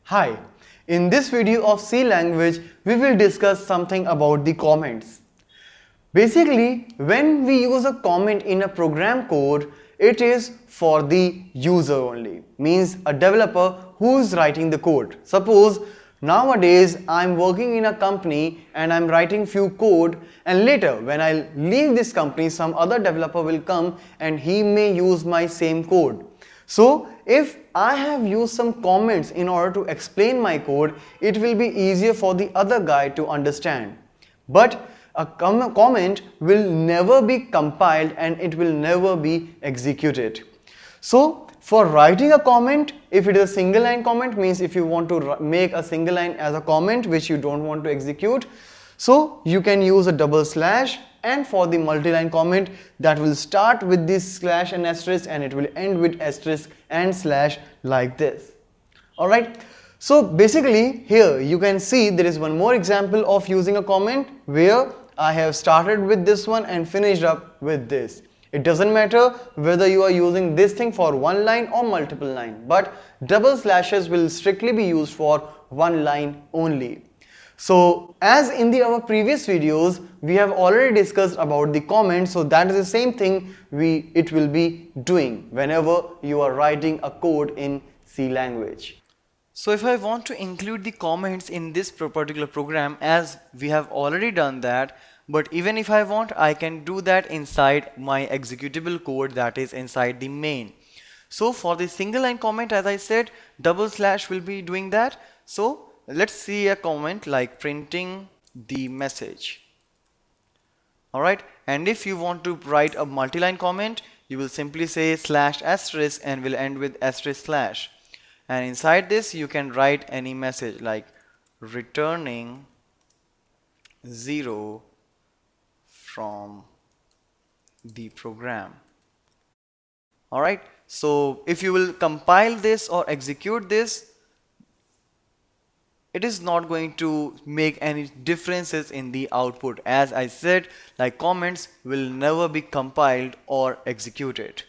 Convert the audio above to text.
Hi, in this video of C language, we will discuss something about the comments. Basically, when we use a comment in a program code, it is for the user only, means a developer who is writing the code. Suppose nowadays I'm working in a company and I'm writing few code, and later when I leave this company, some other developer will come and he may use my same code. So if I have used some comments in order to explain my code, it will be easier for the other guy to understand. But a comment will never be compiled and it will never be executed. So for writing a comment, if it is a single line comment, means if you want to make a single line as a comment which you don't want to execute, so you can use a double slash, and for the multi-line comment, that will start with this slash and asterisk and it will end with asterisk and slash like this. Alright, so basically here you can see there is one more example of using a comment where I have started with this one and finished up with this. It doesn't matter whether you are using this thing for one line or multiple line, but double slashes will strictly be used for one line only. So as in our previous videos, we have already discussed about the comments, so that is the same thing it will be doing whenever you are writing a code in C language. So if I want to include the comments in this particular program, as we have already done that, but even if I want, I can do that inside my executable code, that is inside the main. So for the single line comment, as I said, double slash will be doing that. So let's see a comment like printing the message. Alright, and if you want to write a multi-line comment, you will simply say slash asterisk and will end with asterisk slash. And inside this you can write any message like returning 0 from the program. Alright, so if you will compile this or execute this, it is not going to make any differences in the output. As I said, like comments will never be compiled or executed.